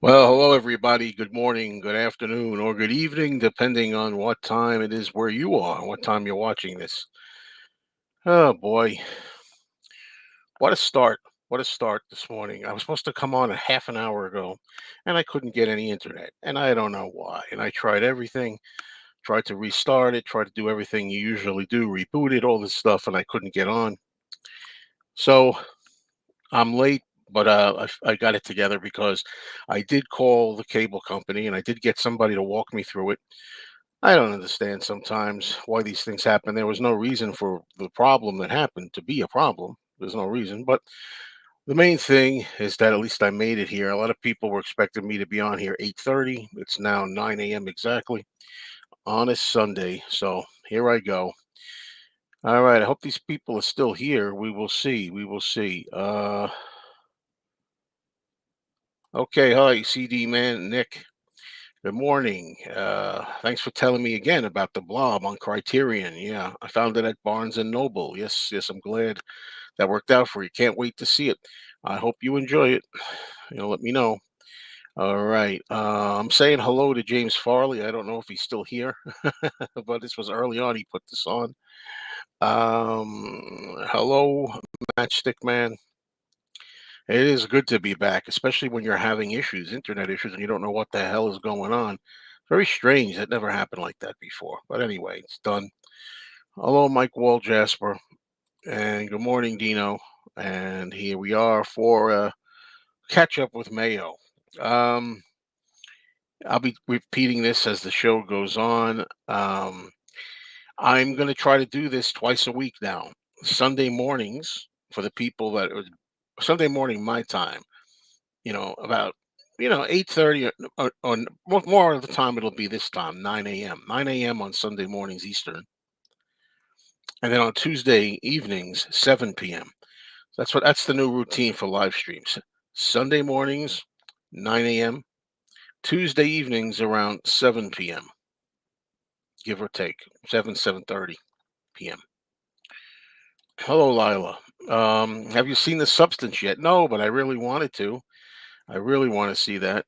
Well, hello everybody. Good morning, good afternoon, or good evening, depending on what time it is where you are, what time you're watching this. Oh boy, what a start. What a start this morning. I was supposed to come on a half an hour ago and I couldn't get any internet. And I don't know why. And I tried everything, tried to restart it, tried to do everything you usually do, reboot it, all this stuff, and I couldn't get on. So I'm late, but I got it together because I did call the cable company and I did get somebody to walk me through it. I don't understand sometimes why these things happen. There was no reason for the problem that happened to be a problem. There's no reason. But the main thing is that at least I made it here. A lot of people were expecting me to be on here 8:30. It's now 9 a.m. exactly on a Sunday. So here I go. All right. I hope these people are still here. We will see. We will see. Okay. Hi, CD man, Nick. Good morning. Thanks for telling me again about the blob on Criterion. Yeah, I found it at Barnes and Noble. Yes, yes, I'm glad that worked out for you. Can't wait to see it. I hope you enjoy it. Let me know. All right. I'm saying hello to James Farley. I don't know if he's still here, but this was early on. He put this on. Hello, Matchstick Man. It is good to be back, especially when you're having issues, internet issues, and you don't know what the hell is going on. Very strange. It never happened like that before. But anyway, it's done. Hello, Mike Wall Jasper, and good morning, Dino. And here we are for catch up with Mayo. Um, I'll be repeating this as the show goes on. I'm going to try to do this twice a week now. Sunday mornings for the people that Sunday morning my time. About 8:30 or more of the time it'll be this time 9 a.m. 9 a.m. on Sunday mornings Eastern, and then on Tuesday evenings 7 p.m. That's the new routine for live streams. Sunday mornings 9 a.m. Tuesday evenings around 7 p.m. give or take 7:30 p.m. Hello, Lila. Have you seen the substance yet? No, but I really wanted to. I really want to see that,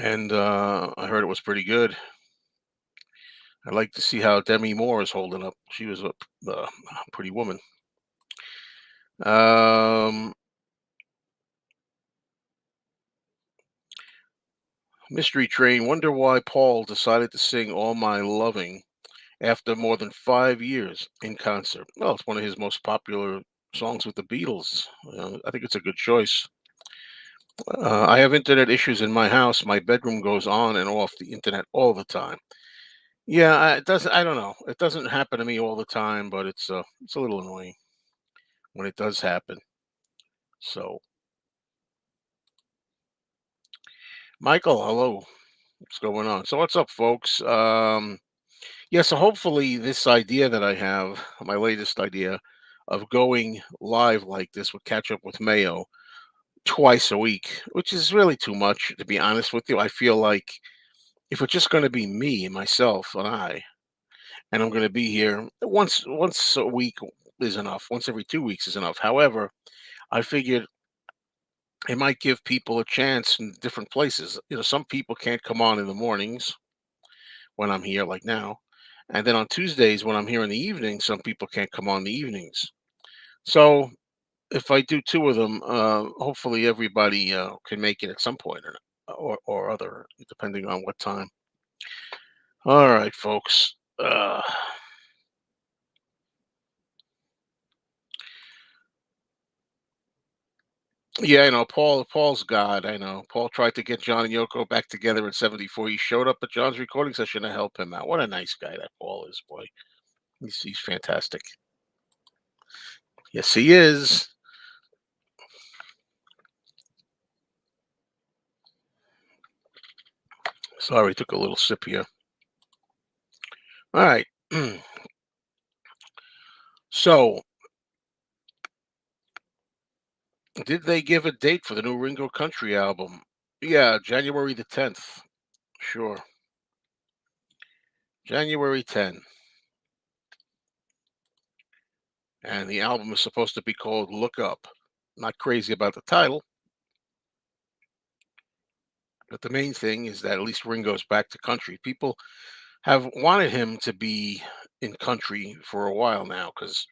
and I heard it was pretty good. I'd like to see how Demi Moore is holding up. She was a pretty woman. Um, Mystery Train. Wonder why Paul decided to sing "All My Loving" after more than 5 years in concert. Well, it's one of his most popular songs with the Beatles. I think it's a good choice. I have internet issues in my house. My bedroom goes on and off the internet all the time. Yeah, it doesn't. I don't know. It doesn't happen to me all the time, but it's a little annoying when it does happen. So, Michael, hello. What's going on? So, what's up, folks? Yeah, so hopefully, this idea that I have, my latest idea of going live like this would catch up with Mayo twice a week, which is really too much, to be honest with you. I feel like if it's just going to be me and myself and I'm going to be here once a week is enough. Once every 2 weeks is enough. However, I figured it might give people a chance in different places. Some people can't come on in the mornings when I'm here, like now. And then on Tuesdays, when I'm here in the evening, some people can't come on the evenings. So if I do two of them, hopefully everybody can make it at some point or other, depending on what time. All right, folks. Yeah, I know Paul's God. I know Paul tried to get John and Yoko back together in '74. He showed up at John's recording session to help him out. What a nice guy that Paul is, boy. He's fantastic. Yes, he is. Sorry, took a little sip here. All right. So, did they give a date for the new Ringo Country album? Yeah, January the 10th. Sure. January 10th. And the album is supposed to be called Look Up. Not crazy about the title. But the main thing is that at least Ringo's back to country. People have wanted him to be in country for a while now because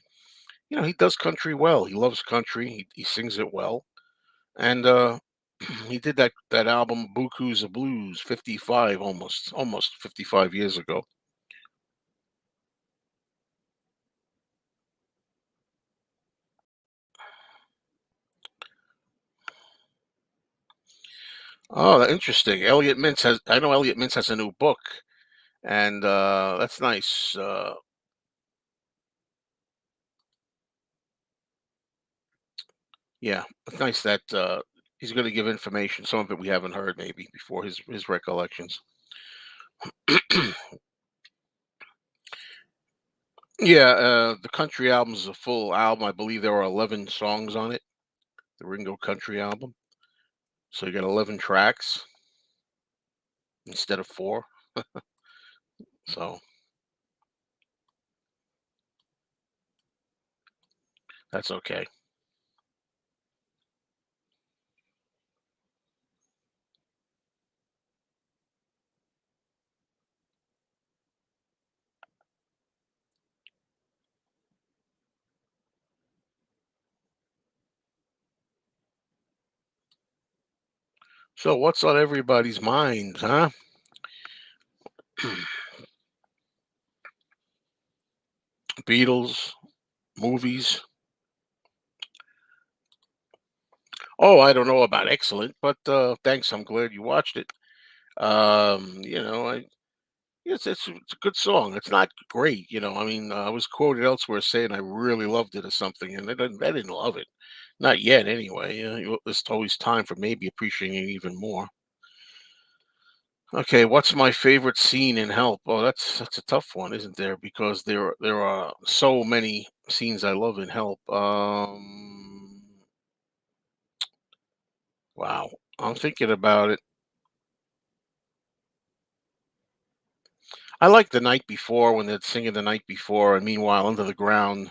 he does country well. He loves country. He sings it well, and he did that album "Buku's of Blues" 55 almost 55 years ago. Oh, interesting. Elliot Mintz has. I know Elliot Mintz has a new book, and that's nice. Yeah, it's nice that he's going to give information. Some of it we haven't heard maybe before his recollections. Yeah, the country album is a full album. I believe there are 11 songs on it. The Ringo Country album. So you got 11 tracks instead of four. So that's okay. So what's on everybody's mind, huh? Beatles, movies. Oh, I don't know about excellent, but thanks. I'm glad you watched it. I it's a good song. It's not great, I mean, I was quoted elsewhere saying I really loved it or something, and I didn't love it. Not yet, anyway. There's always time for maybe appreciating it even more. Okay, what's my favorite scene in Help? Oh, that's a tough one, isn't there? Because there are so many scenes I love in Help. Wow, I'm thinking about it. I like the night before when they're singing the night before, and meanwhile under the ground,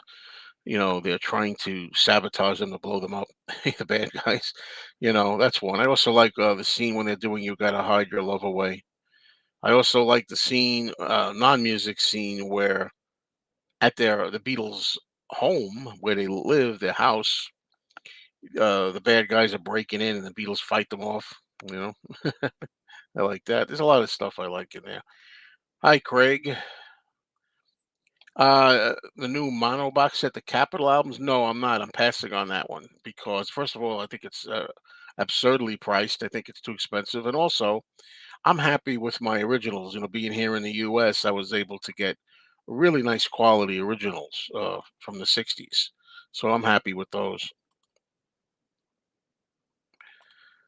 they're trying to sabotage them to blow them up, the bad guys. That's one. I also like the scene when they're doing "You Gotta Hide Your Love Away." I also like the scene, non-music scene where at the Beatles' home where they live, their house, the bad guys are breaking in and the Beatles fight them off. You know, I like that. There's a lot of stuff I like in there. Hi, Craig. The new mono box set, the Capitol albums. No, I'm not. I'm passing on that one because, first of all, I think it's absurdly priced. I think it's too expensive, and also, I'm happy with my originals. Being here in the U.S., I was able to get really nice quality originals from the '60s, so I'm happy with those.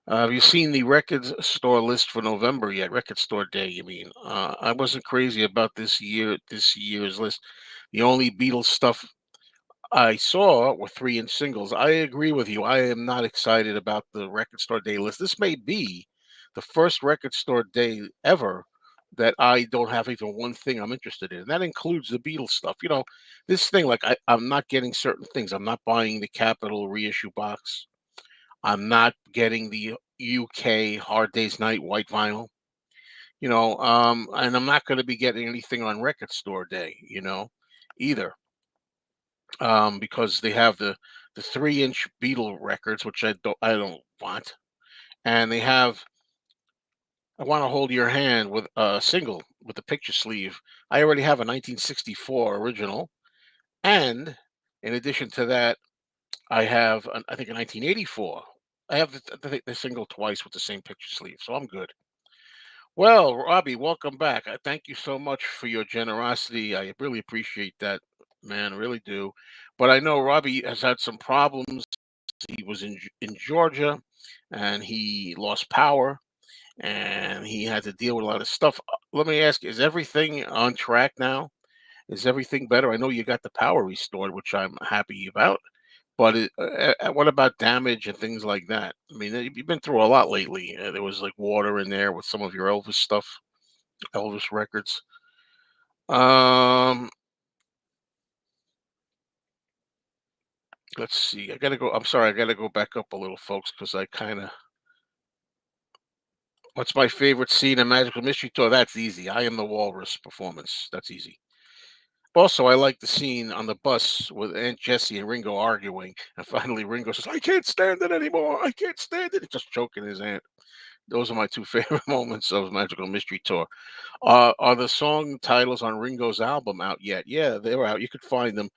Have you seen the record store list for November yet? Record store day, you mean? I wasn't crazy about this year's list. The only Beatles stuff I saw were 3-inch singles. I agree with you. I am not excited about the record store day list. This may be the first record store day ever that I don't have even one thing I'm interested in. That includes the Beatles stuff. This thing, like I'm not getting certain things. I'm not buying the Capitol reissue box. I'm not getting the UK Hard Day's Night white vinyl. And I'm not going to be getting anything on record store day, either, because they have the 3-inch Beatle records, which I don't want, and they have I want to hold your hand with a single with the picture sleeve. I already have a 1964 original, and in addition to that, I have I think a 1984. I have the single twice with the same picture sleeve, so I'm good. Well, Robbie, welcome back. I thank you so much for your generosity. I really appreciate that, man. I really do. But I know Robbie has had some problems. He was in Georgia, and he lost power, and he had to deal with a lot of stuff. Let me ask: is everything on track now? Is everything better? I know you got the power restored, which I'm happy about. But what about damage and things like that? I mean, you've been through a lot lately. There was like water in there with some of your Elvis stuff, Elvis records. Um, let's see. I gotta go. I'm sorry. I gotta go back up a little, folks, because I kind of What's my favorite scene in Magical Mystery Tour? That's easy. I am the Walrus performance. That's easy. Also, I like the scene on the bus with Aunt Jessie and Ringo arguing, and finally Ringo says, "I can't stand it anymore. I can't stand it." He's just choking his aunt. Those are my two favorite moments of Magical Mystery Tour. Are the song titles on Ringo's album out yet? Yeah, they're out. You could find them.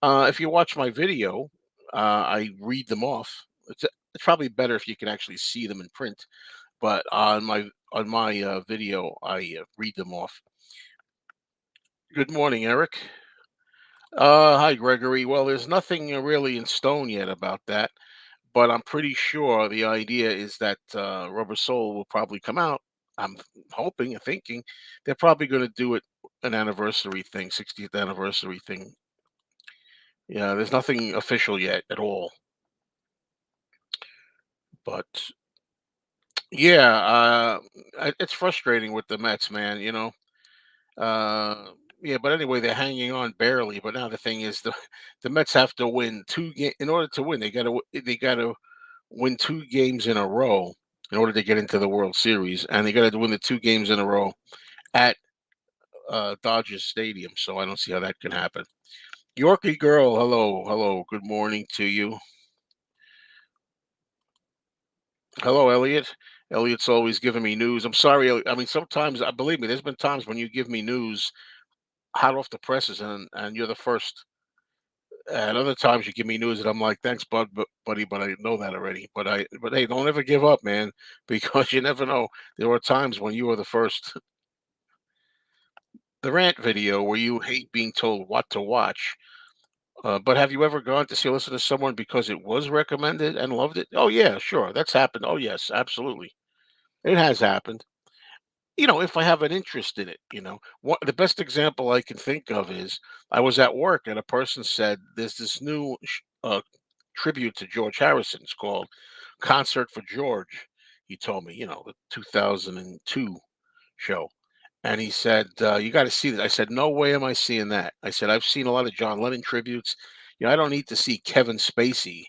If you watch my video, I read them off. It's probably better if you can actually see them in print. But on my video, I read them off. Good morning, Eric. Hi, Gregory. Well, there's nothing really in stone yet about that, but I'm pretty sure the idea is that Rubber Soul will probably come out. I'm hoping and thinking they're probably going to do it an anniversary thing, 60th anniversary thing. Yeah, there's nothing official yet at all, but yeah, it's frustrating with the Mets, man. Uh, yeah, but anyway, they're hanging on barely. But now the thing is, the Mets have to win in order to win. They got to win 2 games in a row in order to get into the World Series, and they got to win the 2 games in a row at Dodgers Stadium. So I don't see how that can happen. Yorkie girl, hello, hello, good morning to you. Hello, Elliot. Elliot's always giving me news. I'm sorry. I mean, sometimes, I believe me, there's been times when you give me news hot off the presses, and you're the first. And other times you give me news and I'm like, thanks, buddy, but I know that already. But hey, don't ever give up, man, because you never know. There are times when you are the first. The rant video where you hate being told what to watch. But have you ever gone to see or listen to someone because it was recommended and loved it? Oh yeah, sure, that's happened. Oh yes, absolutely, it has happened. If I have an interest in it, what the best example I can think of is I was at work and a person said there's this new tribute to George Harrison. It's called Concert for George. He told me, the 2002 show. And he said, "You got to see that." I said, "No way am I seeing that." I said, "I've seen a lot of John Lennon tributes. I don't need to see Kevin Spacey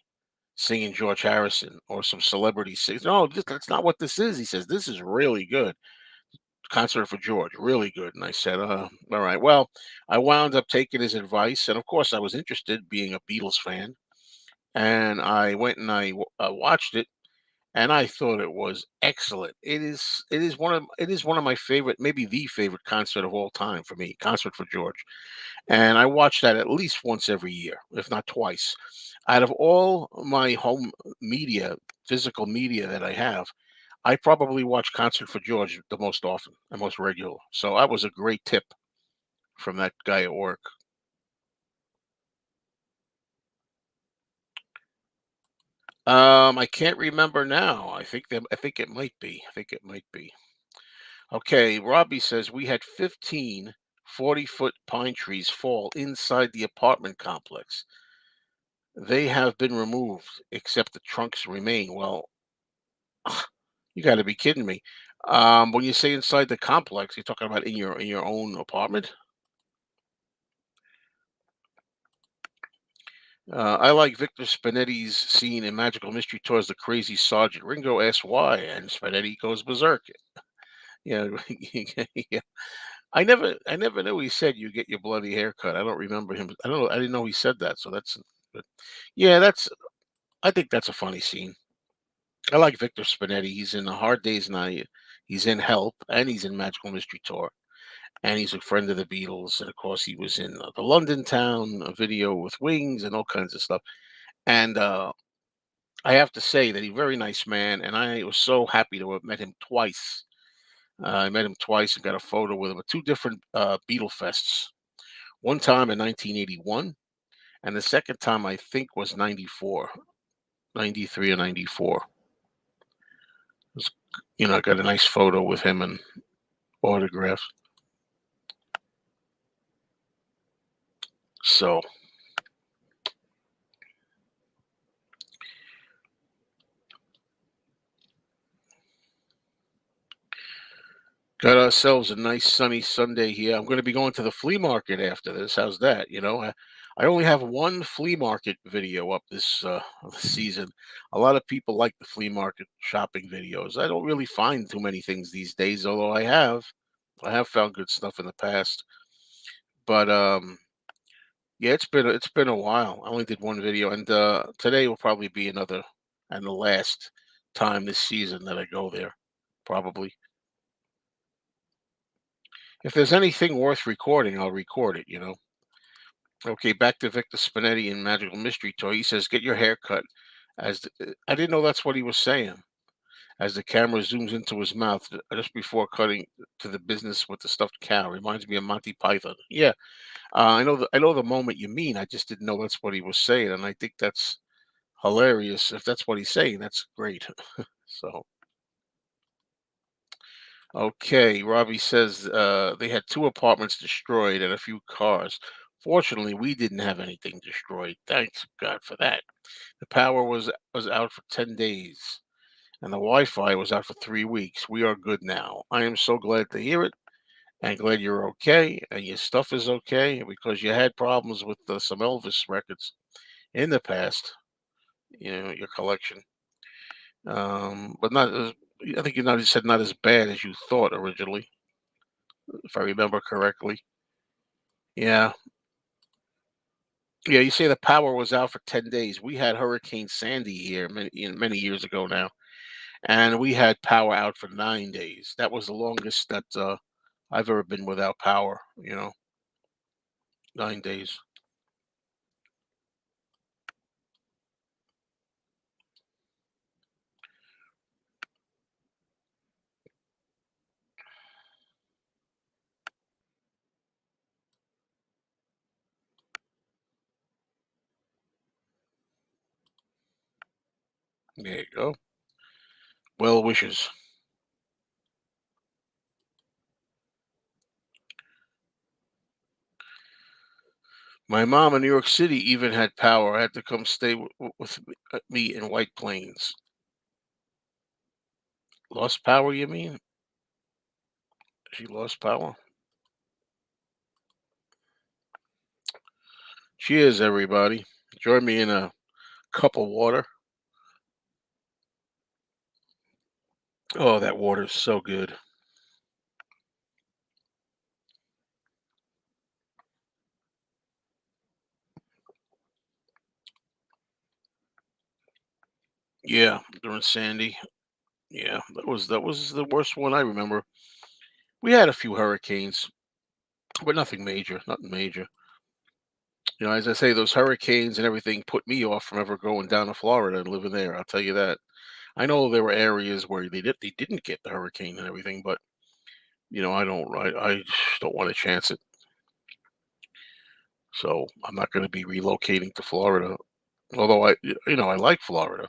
singing George Harrison or some celebrity sing. No, that's not what this is." He says, "This is really good. Concert for George, really good." And I said, all right. Well, I wound up taking his advice. And of course, I was interested being a Beatles fan. And I went and I watched it and I thought it was excellent. It is one of my favorite, maybe the favorite concert of all time for me, Concert for George. And I watch that at least once every year, if not twice. Out of all my home media, physical media that I have, I probably watch Concert for George the most often and most regular. So that was a great tip from that guy at work. I can't remember now. I think it might be. I think it might be. Okay, Robbie says we had 15 40-foot pine trees fall inside the apartment complex. They have been removed, except the trunks remain. Well, you got to be kidding me. When you say inside the complex, you're talking about in your own apartment. I like Victor Spinetti's scene in Magical Mystery Tours, The Crazy Sergeant. Ringo asks why, and Spinetti goes berserk. Yeah, yeah. I never knew he said you get your bloody haircut. I don't remember him. I don't know. I didn't know he said that. So that's, but yeah, that's. I think that's a funny scene. I like Victor Spinetti. He's in A Hard Day's Night. He's in Help, and he's in Magical Mystery Tour, and he's a friend of the Beatles. And of course, he was in the London Town video with Wings and all kinds of stuff. And I have to say that he's a very nice man, and I was so happy to have met him twice. I met him twice and got a photo with him at two different Beatle fests. One time in 1981, and the second time I think was 94, 93 or 94. Was, I got a nice photo with him and autographs. So, got ourselves a nice sunny Sunday here. I'm going to be going to the flea market after this. How's that? I only have one flea market video up this season. A lot of people like the flea market shopping videos. I don't really find too many things these days, although I have found good stuff in the past. But yeah, it's been a while. I only did one video, and today will probably be another and the last time this season that I go there. Probably. If there's anything worth recording, I'll record it. Okay, back to Victor Spinetti in Magical Mystery Toy. He says, "Get your hair cut." I didn't know that's what he was saying. As the camera zooms into his mouth just before cutting to the business with the stuffed cow, reminds me of Monty Python. Yeah, I know the moment you mean. I just didn't know that's what he was saying, and I think that's hilarious. If that's what he's saying, that's great. So, okay, Robbie says they had two apartments destroyed and a few cars. Fortunately, we didn't have anything destroyed. Thanks God for that. The power was out for 10 days, and the Wi-Fi was out for 3 weeks. We are good now. I am so glad to hear it, and glad you're okay, and your stuff is okay, because you had problems with some Elvis records in the past. Your collection, but not. I think you said not as bad as you thought originally, if I remember correctly. Yeah, yeah. You say the power was out for 10 days. We had Hurricane Sandy here many years ago now, and we had power out for 9 days. That was the longest that I've ever been without power. 9 days. There you go. Well wishes. My mom in New York City even had power. I had to come stay with me in White Plains. Lost power, you mean? She lost power? Cheers, everybody. Join me in a cup of water. Oh, that water's so good. Yeah, during Sandy. Yeah, that was the worst one I remember. We had a few hurricanes, but nothing major. Nothing major. As I say, those hurricanes and everything put me off from ever going down to Florida and living there. I'll tell you that. I know there were areas where they didn't get the hurricane and everything, but I just don't want to chance it. So I'm not going to be relocating to Florida. Although I like Florida.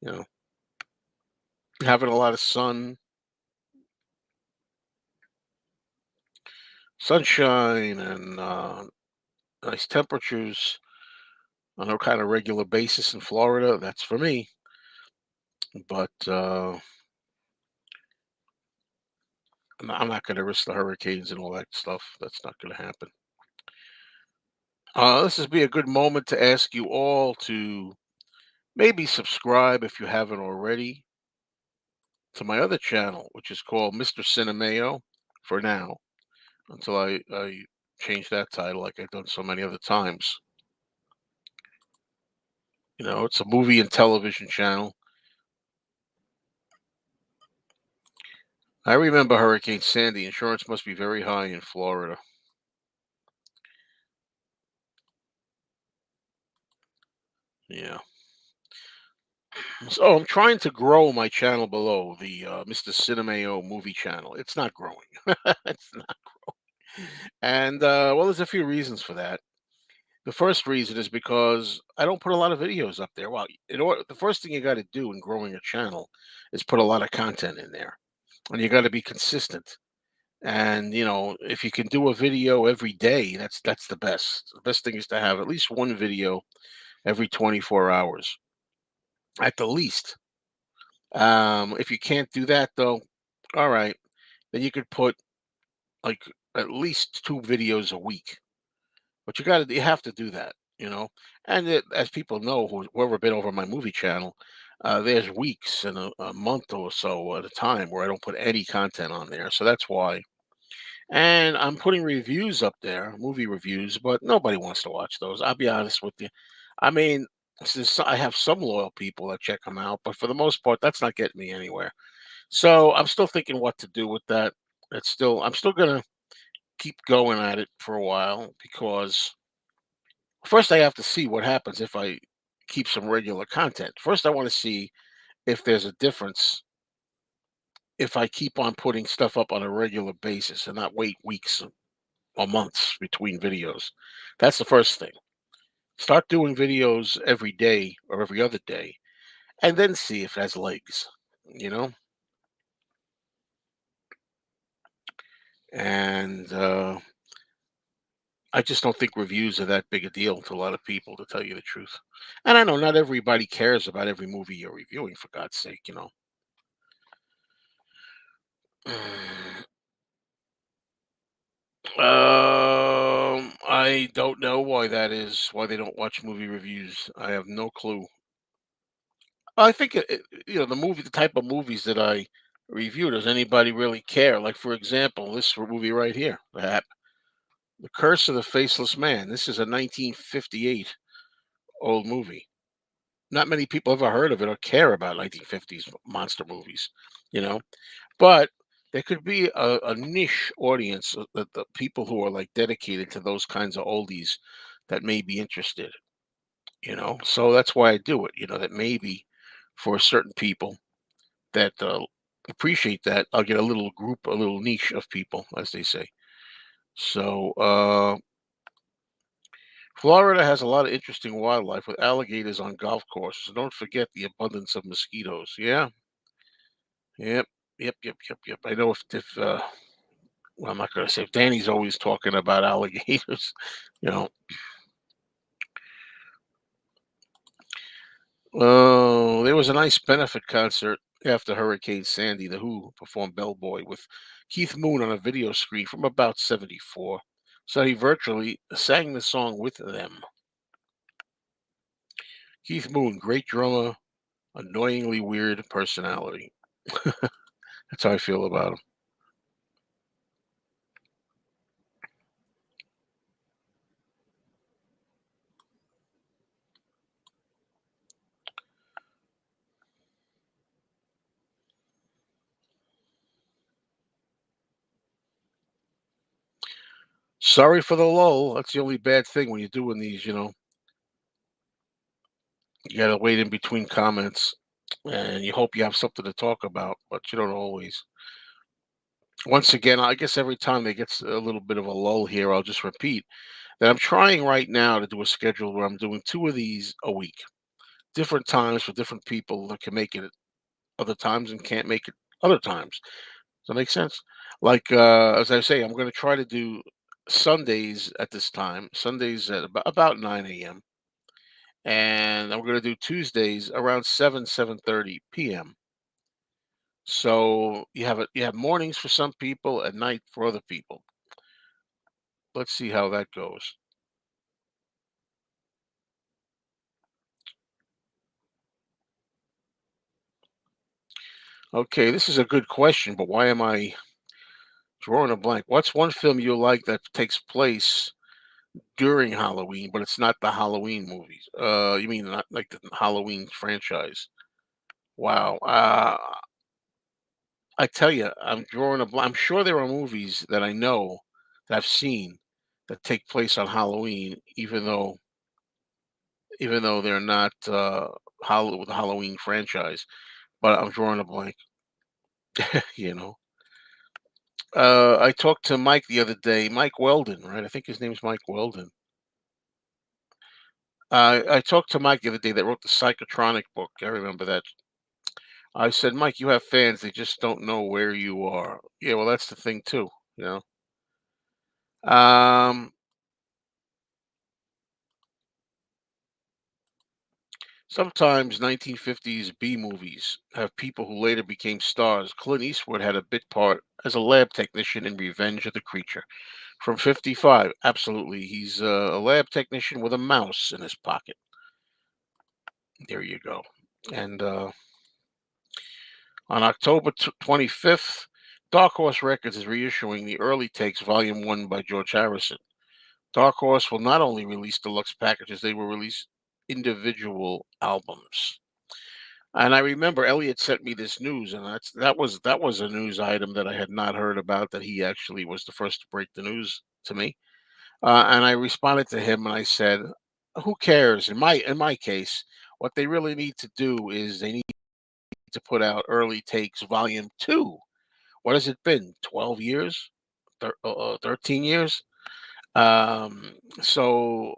You know, having a lot of sunshine, and nice temperatures on a kind of regular basis in Florida. That's for me. But I'm not going to risk the hurricanes and all that stuff. That's not going to happen. This would be a good moment to ask you all to maybe subscribe if you haven't already to my other channel, which is called Mr. Cinemayo for now, until I change that title like I've done so many other times. It's a movie and television channel. I remember Hurricane Sandy. Insurance must be very high in Florida. Yeah. So I'm trying to grow my channel below the Mr. Cinemayo movie channel. It's not growing. It's not. And well, there's a few reasons for that. The first reason is because I don't put a lot of videos up there. Well, the first thing you got to do in growing a channel is put a lot of content in there, and you got to be consistent. And if you can do a video every day, that's the best. The best thing is to have at least one video every 24 hours, at the least. If you can't do that, though, all right, then you could put like at least two videos a week. But you have to do that, you know. And as people know whoever been over my movie channel, there's weeks and a month or so at a time where I don't put any content on there. So that's why. And I'm putting reviews up there, movie reviews, but nobody wants to watch those. I'll be honest with you. I mean, I have some loyal people that check them out, but for the most part, that's not getting me anywhere. So I'm still thinking what to do with that. I'm still gonna keep going at it for a while because first I have to see what happens if I keep some regular content. First, I want to see if there's a difference if I keep on putting stuff up on a regular basis and not wait weeks or months between videos. That's the first thing. Start doing videos every day or every other day and then see if it has legs, you know? And I just don't think reviews are that big a deal to a lot of people, to tell you the truth. And I know not everybody cares about every movie you're reviewing, for God's sake, you know. I don't know why that is. Why they don't watch movie reviews. I have no clue. I think the type of movies that I review. Does anybody really care? Like for example, this movie right here, The Curse of the Faceless Man. This is a 1958 old movie. Not many people ever heard of it or care about 1950s monster movies, you know. But there could be a niche audience, the people who are like dedicated to those kinds of oldies that may be interested, you know. So that's why I do it, you know, that maybe for certain people that appreciate that, I'll get a little group, a little niche of people, as they say. So, Florida has a lot of interesting wildlife with alligators on golf courses. And don't forget the abundance of mosquitoes. Yeah, yep, yep. I know if well, I'm not going to say if Danny's always talking about alligators, you know. Oh, there was a nice benefit concert after Hurricane Sandy. The Who performed Bellboy with Keith Moon on a video screen from about 74. So he virtually sang the song with them. Keith Moon, great drummer, annoyingly weird personality. That's how I feel about him. Sorry for the lull. That's the only bad thing when you're doing these, you know. You gotta wait in between comments and you hope you have something to talk about, but you don't always. Once again, I guess every time there gets a little bit of a lull here, I'll just repeat that I'm trying right now to do a schedule where I'm doing two of these a week, different times for different people that can make it at other times and can't make it other times. Does that make sense? Like as I say, I'm going to try to do Sundays at this time, Sundays at about 9 a.m. And I'm going to do Tuesdays around 7:30 p.m. So you have mornings for some people, at night for other people. Let's see how that goes. Okay, this is a good question, but why am I drawing a blank? What's one film you like that takes place during Halloween, but it's not the Halloween movies? You mean not like the Halloween franchise? Wow. I tell you, I'm drawing a blank. I'm sure there are movies that I know that I've seen that take place on Halloween, even though they're not the Halloween franchise. But I'm drawing a blank. You know. I talked to Mike the other day, Mike Weldon, right? I think his name's Mike Weldon. I talked to Mike the other day that wrote the Psychotronic book. I remember that. I said, Mike, you have fans. They just don't know where you are. Yeah, well, that's the thing too. You know. Sometimes 1950s B movies have people who later became stars. Clint Eastwood had a bit part as a lab technician in Revenge of the Creature from 55. Absolutely. He's a lab technician with a mouse in his pocket. There you go. And on October 25th, Dark Horse Records is reissuing the Early Takes Volume 1 by George Harrison. Dark Horse will not only release deluxe packages, they will release individual albums. And I remember Elliot sent me this news, and that was a news item that I had not heard about. That he actually was the first to break the news to me, and I responded to him and I said, "Who cares?" In my case, what they really need to do is they need to put out Early Takes Volume 2. What has it been? 12 years? 13 years? So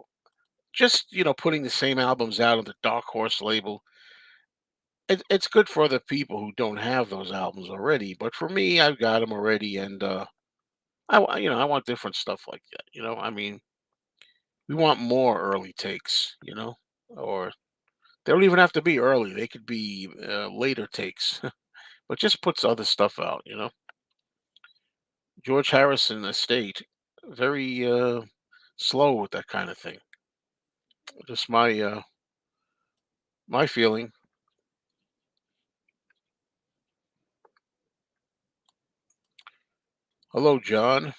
just, putting the same albums out on the Dark Horse label, it's good for other people who don't have those albums already. But for me, I've got them already, and I want different stuff like that. I mean, we want more early takes, or they don't even have to be early. They could be later takes, but just puts other stuff out. George Harrison estate, very slow with that kind of thing. Just my feeling. Hello, John.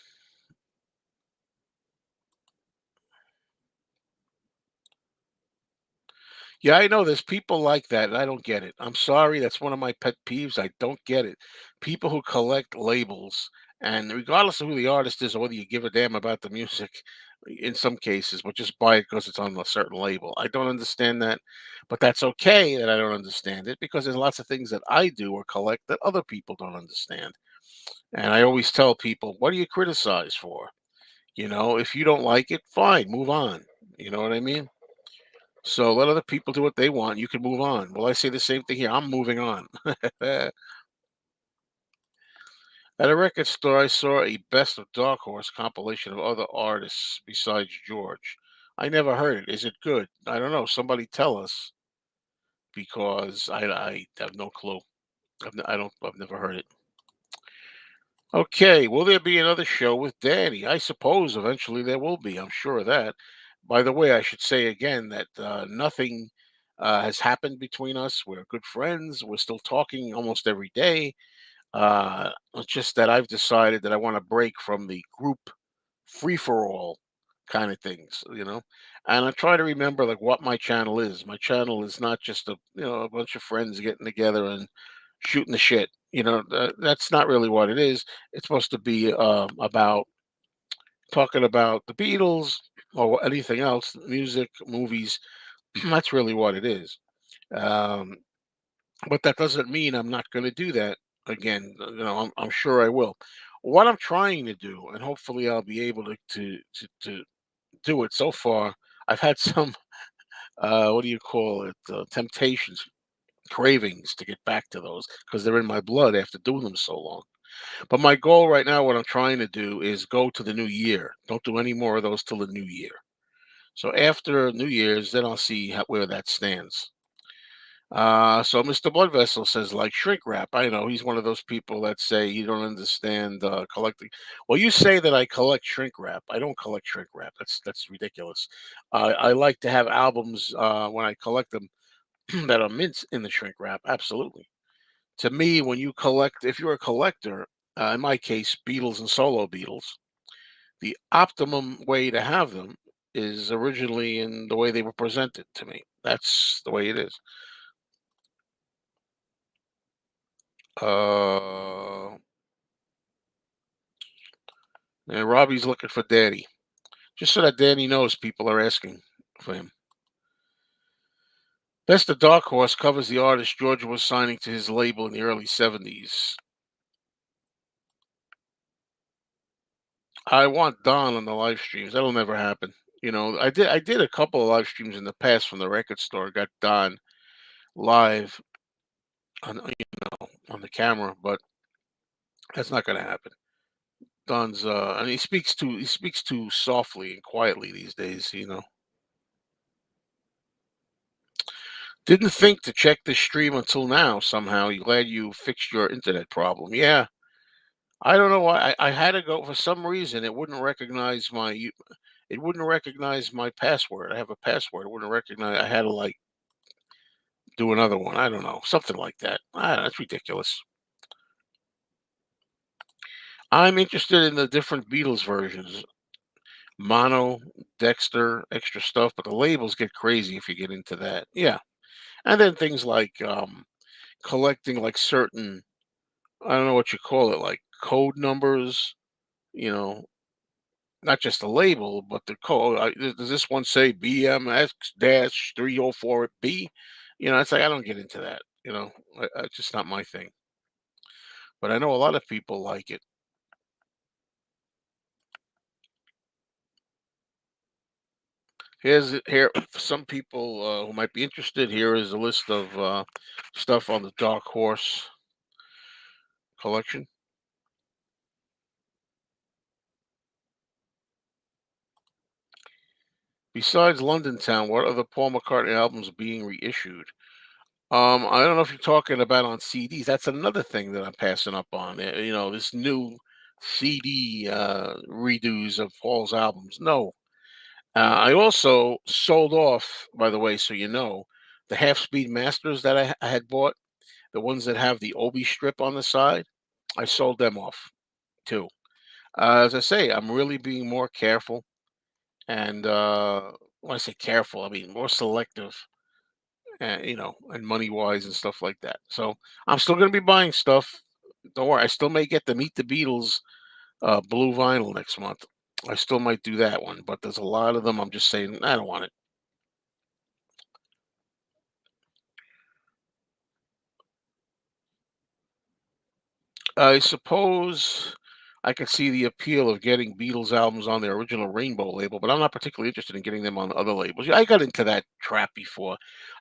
Yeah, I know there's people like that, and I don't get it. I'm sorry, that's one of my pet peeves. I don't get it. People who collect labels, and regardless of who the artist is or whether you give a damn about the music, in some cases, but just buy it because it's on a certain label. I don't understand that, but that's okay that I don't understand it because there's lots of things that I do or collect that other people don't understand. And I always tell people, what do you criticize for? If you don't like it, fine, move on. You know what I mean? So let other people do what they want. You can move on. Well, I say the same thing here. I'm moving on. At a record store, I saw a Best of Dark Horse compilation of other artists besides George. I never heard it. Is it good? I don't know. Somebody tell us because I have no clue. I've never heard it. Okay, will there be another show with Danny? I suppose eventually there will be. I'm sure of that. By the way, I should say again that nothing has happened between us. We're good friends. We're still talking almost every day. It's just that I've decided that I want to break from the group free for all kind of things. And I try to remember like what my channel is. My channel is not just a bunch of friends getting together and shooting the shit. That's not really what it is. It's supposed to be about talking about the Beatles or anything else, music, movies. That's really what it is. Um, but that doesn't mean I'm not going to do that again. I'm sure I will. What I'm trying to do, and hopefully I'll be able to do it. So far, I've had some what do you call it? Temptations, cravings to get back to those because they're in my blood after doing them so long. But my goal right now, what I'm trying to do is go to the new year. Don't do any more of those till the new year. So after New Year's, then I'll see where that stands. So Mr. Blood Vessel says, like shrink wrap. I know he's one of those people that say you don't understand collecting. Well, you say that I collect shrink wrap. I don't collect shrink wrap. That's ridiculous. I like to have albums when I collect them that are mint in the shrink wrap. Absolutely. To me, when you collect, if you're a collector, in my case, Beatles and solo Beatles, the optimum way to have them is originally in the way they were presented to me. That's the way it is. Uh, and Robbie's looking for Danny, just so that Danny knows people are asking for him. Best of Dark Horse covers the artist Georgia was signing to his label in the early '70s. I want Don on the live streams. That'll never happen. I did a couple of live streams in the past from the record store. Got Don live on the camera, but that's not going to happen. Don's and he speaks too softly and quietly these days. Didn't think to check this stream until now somehow. You glad you fixed your internet problem. Yeah. I don't know why. I had to go for some reason. It wouldn't recognize my password. I have a password. It wouldn't recognize. I had to like do another one. I don't know. Something like that. That's ridiculous. I'm interested in the different Beatles versions. Mono, Dexter, extra stuff, but the labels get crazy if you get into that. Yeah. And then things like collecting like certain, I don't know what you call it, like code numbers, you know, not just the label, but the code. Does this one say BMX 304B? It's like I don't get into that. It's just not my thing. But I know a lot of people like it. Here for some people who might be interested. Here is a list of stuff on the Dark Horse collection. Besides London Town, what other Paul McCartney albums are being reissued? I don't know if you're talking about on CDs. That's another thing that I'm passing up on. This new CD redos of Paul's albums. No. I also sold off, by the way, so you know, the half speed masters that I had bought, the ones that have the Obi strip on the side. I sold them off too. As I say, I'm really being more careful. And when I say careful, I mean more selective, and money wise and stuff like that. So I'm still going to be buying stuff. Don't worry, I still may get the Meet the Beatles blue vinyl next month. I still might do that one, but there's a lot of them. I'm just saying I don't want it. I suppose I could see the appeal of getting Beatles albums on their original Rainbow label, but I'm not particularly interested in getting them on other labels. Yeah, I got into that trap before.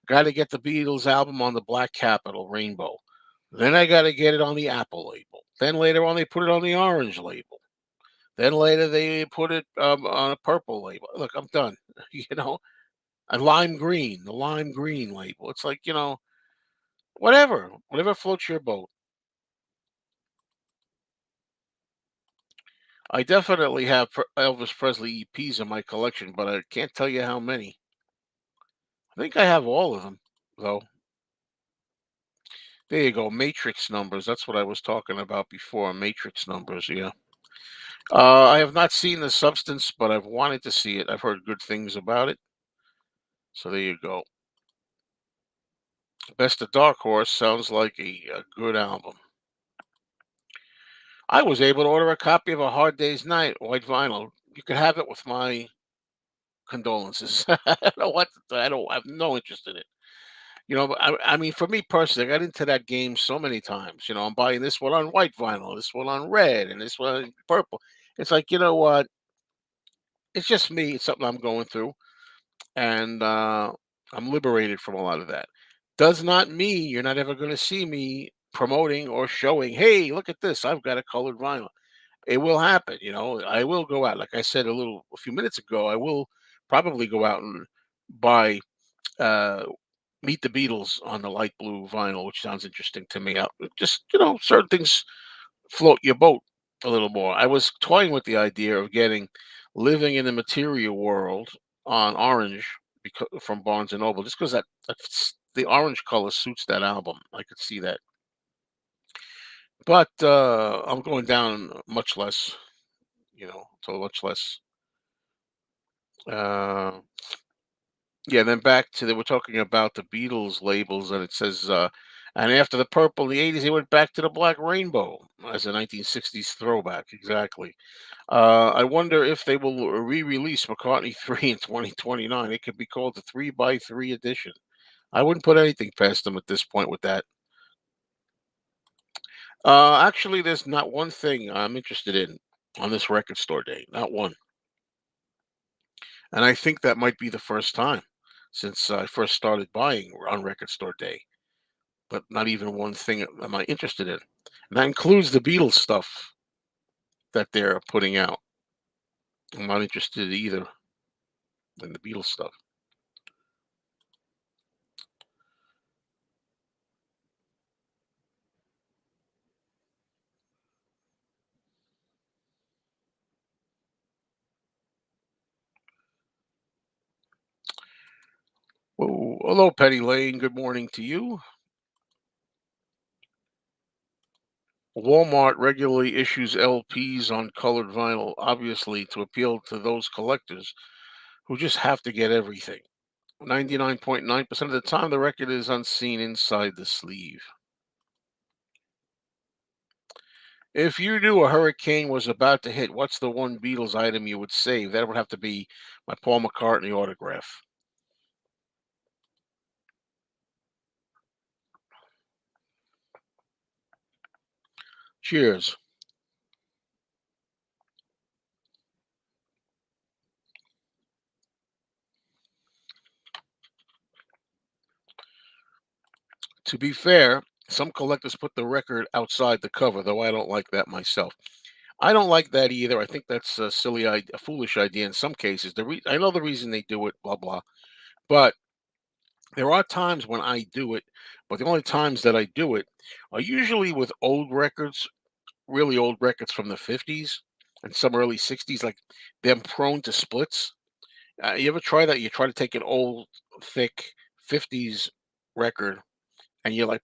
Got to get the Beatles album on the Black Capital Rainbow. Then I got to get it on the Apple label. Then later on, they put it on the Orange label. Then later, they put it on a purple label. Look, I'm done. You know, a lime green, the lime green label. It's like, whatever floats your boat. I definitely have Elvis Presley EPs in my collection, but I can't tell you how many. I think I have all of them, though. There you go, matrix numbers. That's what I was talking about before. Matrix numbers, yeah. I have not seen the substance, but I've wanted to see it. I've heard good things about it. So there you go. Best of Dark Horse sounds like a good album. I was able to order a copy of A Hard Day's Night, white vinyl. You could have it with my condolences. I don't know what I don't I have no interest in it. But I mean, for me personally, I got into that game so many times. I'm buying this one on white vinyl, this one on red, and this one on purple. It's like, you know what? It's just me. It's something I'm going through, and I'm liberated from a lot of that. Does not mean you're not ever going to see me promoting or showing, hey, look at this. I've got a colored vinyl. It will happen. I will go out. Like I said a few minutes ago, I will probably go out and buy uh, Meet the Beatles on the light blue vinyl, which sounds interesting to me. Just, certain things float your boat a little more. I was toying with the idea of getting Living in the Material World on orange from Barnes and Noble, just because the orange color suits that album. I could see that. But I'm going down much less, to much less. Uh, Yeah, then back to they were talking about the Beatles labels, and it says, and after the purple in the '80s, they went back to the black rainbow as a 1960s throwback. Exactly. I wonder if they will re-release McCartney 3 in 2029. It could be called the 3 by 3 edition. I wouldn't put anything past them at this point with that. Actually, there's not one thing I'm interested in on this record store day. Not one. And I think that might be the first time since I first started buying on record store day. But not even one thing am I interested in. And that includes the Beatles stuff that they're putting out. I'm not interested either in the Beatles stuff. Whoa, hello, Penny Lane. Good morning to you. Walmart regularly issues LPs on colored vinyl, obviously to appeal to those collectors who just have to get everything. 99.9% of the time, the record is unseen inside the sleeve. If you knew a hurricane was about to hit, what's the one Beatles item you would save? That would have to be my Paul McCartney autograph. Cheers. To be fair, some collectors put the record outside the cover, though I don't like that myself. I don't like that either. I think that's a silly, a foolish idea in some cases. I know the reason they do it, blah blah. But there are times when I do it, but the only times that I do it are usually with old records, really old records from the 50s and some early 60s, like them prone to splits. You ever try that? You try to take an old, thick 50s record and you're like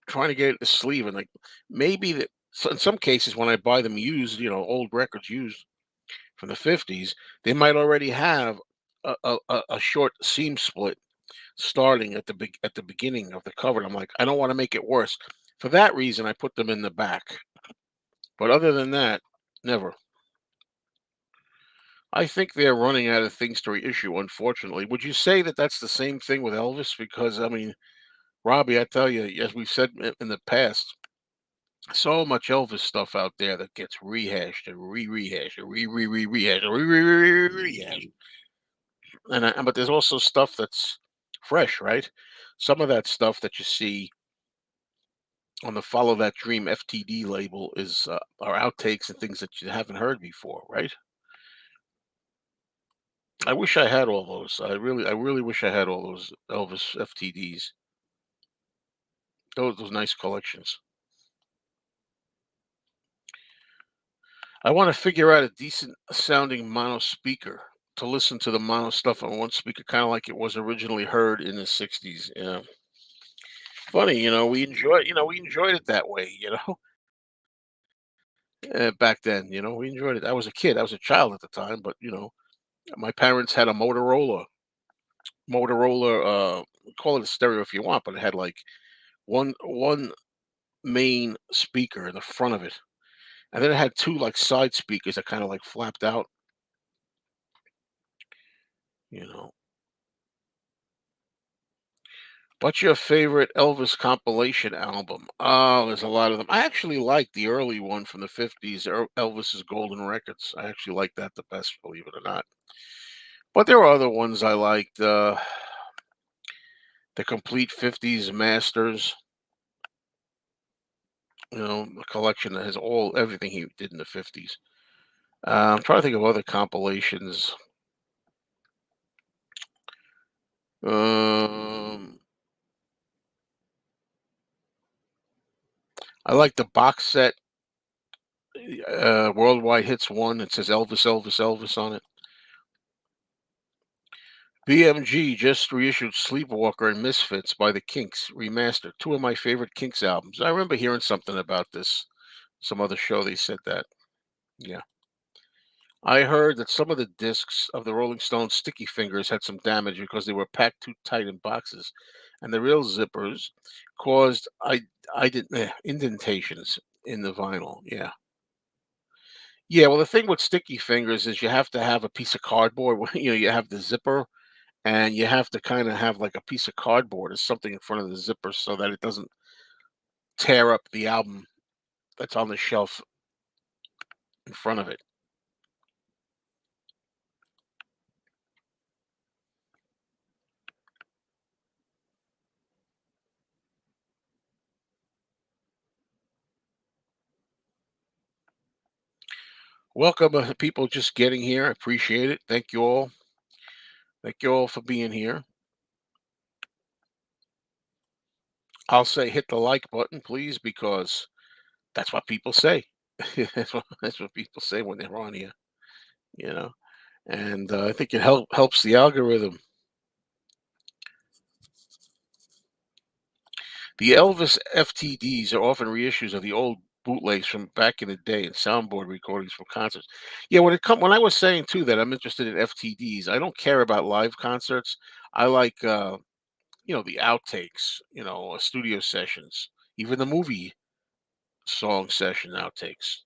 trying to get it to sleeve, and like maybe that. So in some cases, when I buy them used, old records used from the 50s, they might already have a short seam split starting at the beginning of the cover. And I'm like, I don't want to make it worse. For that reason, I put them in the back. But other than that, never. I think they're running out of things to reissue, unfortunately. Would you say that that's the same thing with Elvis? Because, I mean, Robbie, I tell you, as we've said in the past, so much Elvis stuff out there that gets rehashed and rehashed and rehashed and rehashed. But there's also stuff that's fresh, right? Some of that stuff that you see on the Follow That Dream FTD label is are outtakes and things that you haven't heard before, right? I wish I had all those. I really wish I had all those Elvis FTDs. Those nice collections. I want to figure out a decent sounding mono speaker to listen to the mono stuff on one speaker, kind of like it was originally heard in the '60s. Yeah, funny, we enjoyed it that way, back then. We enjoyed it. I was a kid, I was a child at the time, but my parents had a Motorola. Call it a stereo if you want, but it had like one main speaker in the front of it, and then it had two like side speakers that kind of like flapped out. You know, what's your favorite Elvis compilation album? Oh, there's a lot of them. I actually like the early one from the 50s, Elvis's Golden Records. I actually like that the best, believe it or not. But there are other ones I liked. The Complete 50s Masters, a collection that has everything he did in the 50s. I'm trying to think of other compilations. Um, I like the box set, Worldwide Hits 1. It says Elvis, Elvis, Elvis on it. BMG just reissued Sleepwalker and Misfits by the Kinks remastered. Two of my favorite Kinks albums. I remember hearing something about this. Some other show they said that. Yeah. I heard that some of the discs of the Rolling Stones Sticky Fingers had some damage because they were packed too tight in boxes. And the real zippers caused I did indentations in the vinyl. Yeah. Yeah, well the thing with Sticky Fingers is you have to have a piece of cardboard. You have the zipper and you have to kind of have like a piece of cardboard or something in front of the zipper so that it doesn't tear up the album that's on the shelf in front of it. Welcome, people just getting here. I appreciate it. Thank you all. Thank you all for being here. I'll say hit the like button, please, because that's what people say. That's what people say when they're on here, you know. And I think it helps the algorithm. The Elvis FTDs are often reissues of the old bootlegs from back in the day and soundboard recordings from concerts. Yeah, when I was saying too that I'm interested in FTDs, I don't care about live concerts. I like the outtakes, studio sessions, even the movie song session outtakes.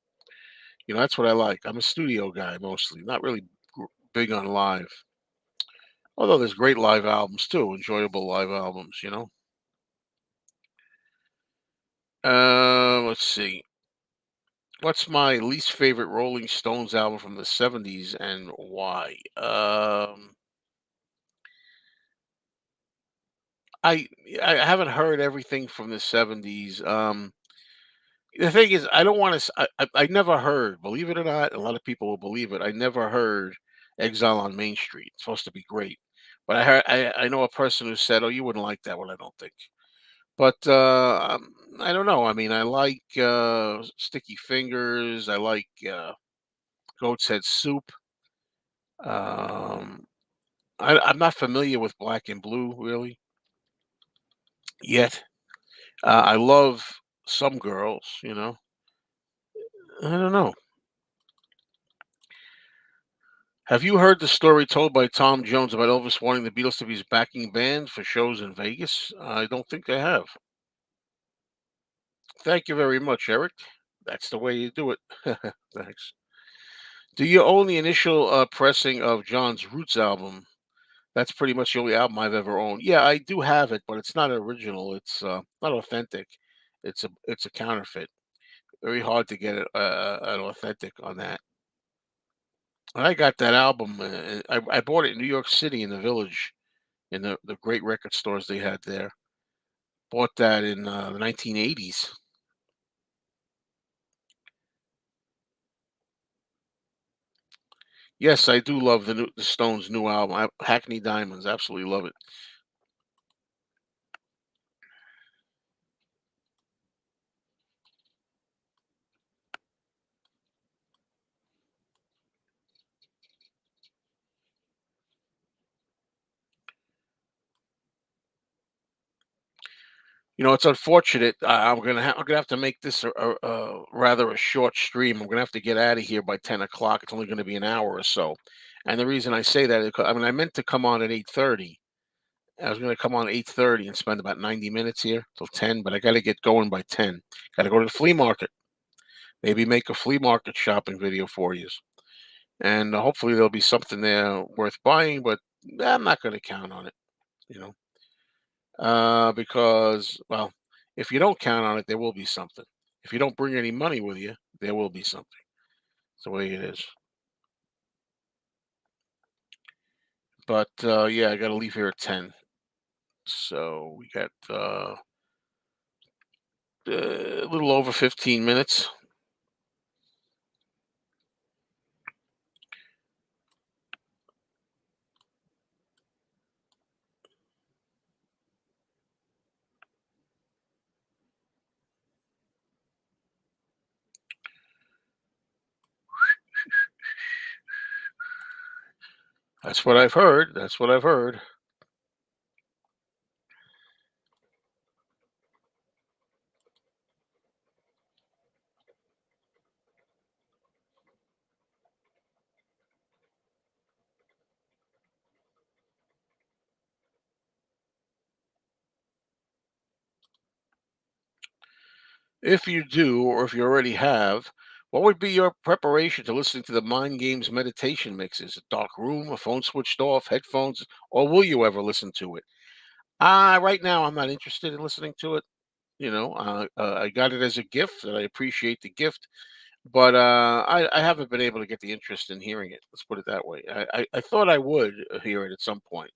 That's what I like. I'm a studio guy mostly, not really big on live. Although there's great live albums too, enjoyable live albums. Let's see. What's my least favorite Rolling Stones album from the '70s and why? I I haven't heard everything from the '70s. The thing is, I don't want to. I never heard. Believe it or not, a lot of people will believe it. I never heard Exile on Main Street. It's supposed to be great, but I know a person who said, "Oh, you wouldn't like that one." I don't think. But I don't know. I mean, I like Sticky Fingers. I like Goat's Head Soup. Um, I'm not familiar with Black and Blue really yet. I love Some Girls. I don't know. Have you heard the story told by Tom Jones about Elvis wanting the Beatles to be his backing band for shows in Vegas? I don't think I have. Thank you very much, Eric. That's the way you do it. Thanks. Do you own the initial pressing of John's Roots album? That's pretty much the only album I've ever owned. Yeah, I do have it, but it's not original. It's not authentic. It's a counterfeit. Very hard to get an authentic on that. And I got that album. I bought it in New York City in the Village, in the great record stores they had there. Bought that in the 1980s. Yes, I do love the Stones' new album, Hackney Diamonds. Absolutely love it. It's unfortunate. I'm gonna have to make this rather a short stream. I'm gonna have to get out of here by 10 o'clock. It's only gonna be an hour or so. And the reason I say that is, I mean, I meant to come on at 8:30. I was gonna come on at 8:30 and spend about 90 minutes here till 10, but I got to get going by 10. Got to go to the flea market. Maybe make a flea market shopping video for you, and hopefully there'll be something there worth buying. But I'm not gonna count on it. You know. Because, well, if you don't count on it, there will be something. If you don't bring any money with you, there will be something. It's the way it is. But yeah, I got to leave here at 10. So we got a little over 15 minutes. That's what I've heard. That's what I've heard. If you do, or if you already have, what would be your preparation to listening to the Mind Games meditation mixes? A dark room, a phone switched off, headphones, or will you ever listen to it? Right now, I'm not interested in listening to it. I got it as a gift, and I appreciate the gift. But I haven't been able to get the interest in hearing it. Let's put it that way. I thought I would hear it at some point.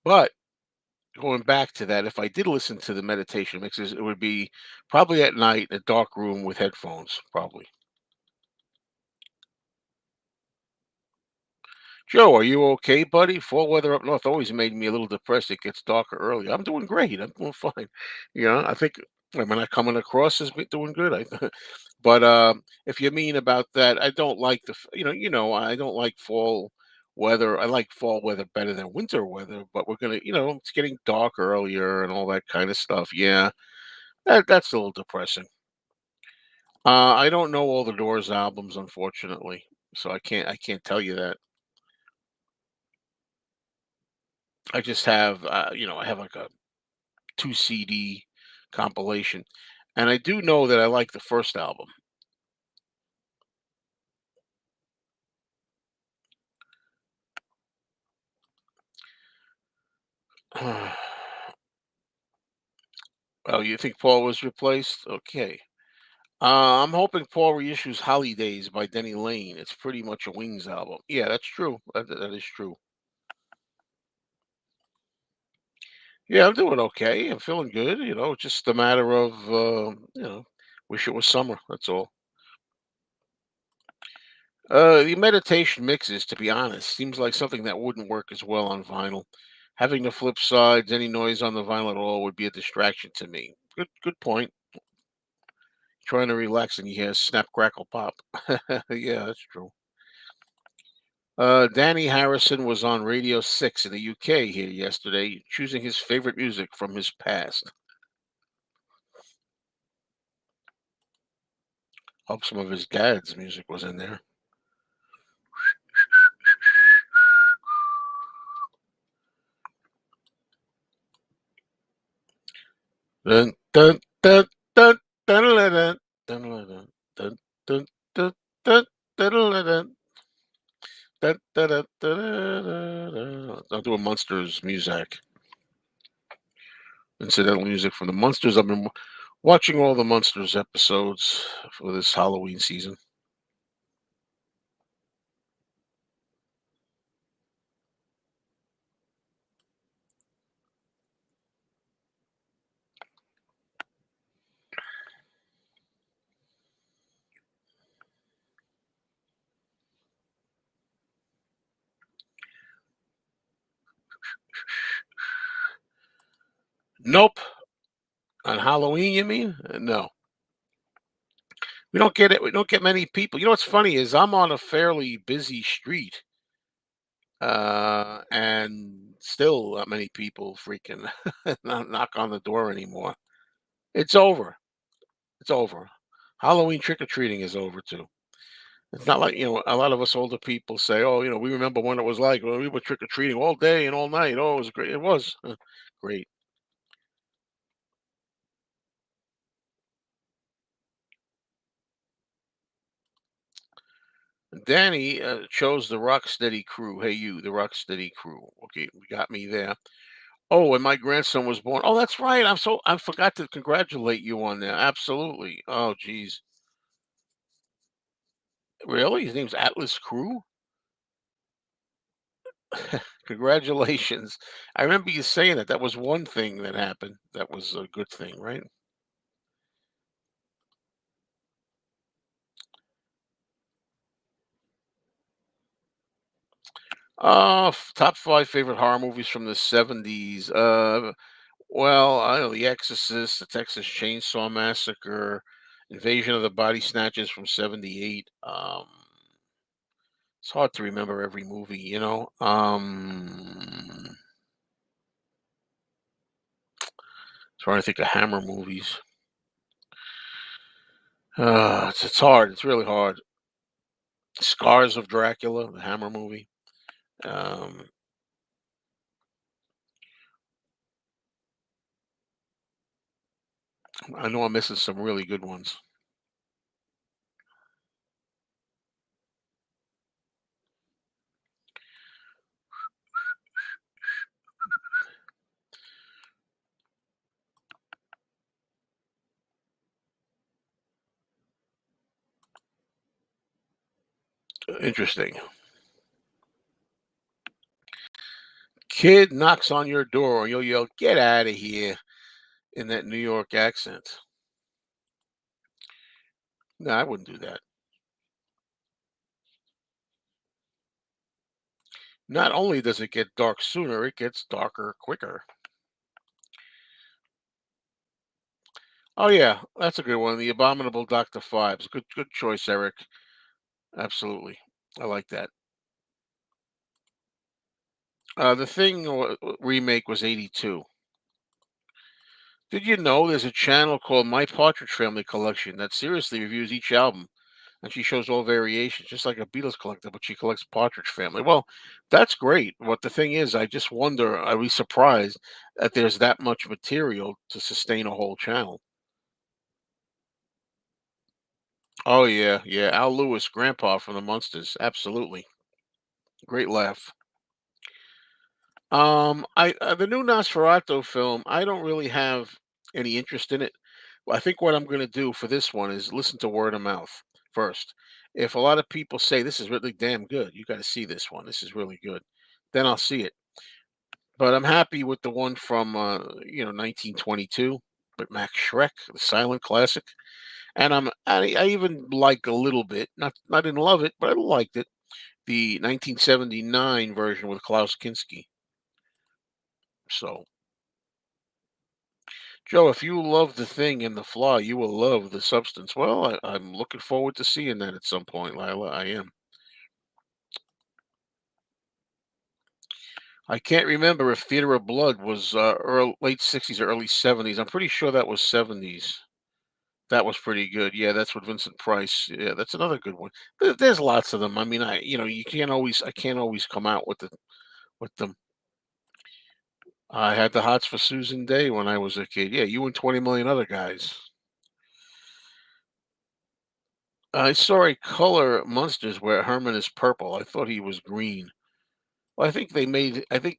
But going back to that, if I did listen to the meditation mixes, it would be probably at night, in a dark room with headphones, probably. Joe, are you okay, buddy? Fall weather up north always made me a little depressed. It gets darker early. I'm doing great. I'm doing fine. I think. Am I not coming across as doing good? But if you mean about that, I don't like I don't like fall weather. I like fall weather better than winter weather. But it's getting dark earlier and all that kind of stuff. Yeah, that's a little depressing. I don't know all the Doors albums, unfortunately, so I can't tell you that. I just have I have like a two CD compilation, and I do know that I like the first album. Oh, you think Paul was replaced? Okay. I'm hoping Paul reissues "Holidays" by Denny Lane. It's pretty much a Wings album. Yeah, that's true. That is true. Yeah, I'm doing okay. I'm feeling good. Just a matter of wish it was summer. That's all. The meditation mixes, to be honest, seems like something that wouldn't work as well on vinyl. Having the flip sides, any noise on the vinyl at all would be a distraction to me. Good point. Trying to relax and you hear snap, crackle, pop. Yeah, that's true. Danny Harrison was on Radio 6 in the UK here yesterday, choosing his favorite music from his past. Hope some of his dad's music was in there. Dun, dun, dun, dun, dun, dun, dun, dun, dun, dun, dun, dun, dun, dun, dun, dun, dun, dun, dun, dun. I'll do a Monsters music, incidental music from the Monsters. I've been watching all the Monsters episodes for this Halloween season. Nope. On Halloween, you mean? No. We don't get it. We don't get many people. You know what's funny is I'm on a fairly busy street, and still not many people freaking not knock on the door anymore. It's over. It's over. Halloween trick or treating is over too. It's not like a lot of us older people say, "Oh, we remember when it was like. Well, we were trick or treating all day and all night. Oh, it was great. It was great." Danny chose the Rocksteady crew. Hey, you, the Rocksteady crew. Okay, we got me there. Oh, and my grandson was born. Oh, that's right. I forgot to congratulate you on that. Absolutely. Oh, geez. Really? His name's Atlas Crew? Congratulations. I remember you saying that. That was one thing that happened. That was a good thing, right? Top five favorite horror movies from the 70s. Well, I know The Exorcist, The Texas Chainsaw Massacre, Invasion of the Body Snatchers from 78. It's hard to remember every movie. Trying to think of Hammer movies. It's hard. It's really hard. Scars of Dracula, the Hammer movie. Um, I know I'm missing some really good ones. Interesting. Kid knocks on your door and you'll yell, "Get out of here," in that New York accent. No, I wouldn't do that. Not only does it get dark sooner, it gets darker quicker. Oh yeah, that's a good one. The Abominable Dr. Phibes. Good choice, Eric. Absolutely. I like that. The Thing remake was 82. Did you know there's a channel called My Partridge Family Collection that seriously reviews each album, and she shows all variations, just like a Beatles collector, but she collects Partridge Family. Well, that's great. What the thing is, I just wonder, are we surprised that there's that much material to sustain a whole channel? Oh yeah, yeah. Al Lewis, Grandpa from the Munsters. Absolutely. Great laugh. I the new Nosferatu film, I don't really have any interest in it. Well, I think what I'm going to do for this one is listen to word of mouth first. If a lot of people say this is really damn good, you got to see this one. This is really good. Then I'll see it. But I'm happy with the one from 1922 with Max Schreck, the silent classic. And I even like a little bit. Not I didn't love it, but I liked it. The 1979 version with Klaus Kinski. So Joe, if you love The Thing and The Fly, you will love The Substance. Well, I'm looking forward to seeing that at some point, Lila. I am. I can't remember if Theater of Blood was late 60s or early 70s. I'm pretty sure that was 70s. That was pretty good. Yeah, that's with Vincent Price. Yeah, that's another good one. There's lots of them. I mean, I can't always come out with them. I had the hots for Susan Day when I was a kid. Yeah, you and 20 million other guys. I saw a color Munsters where Herman is purple. I thought he was green. Well, I think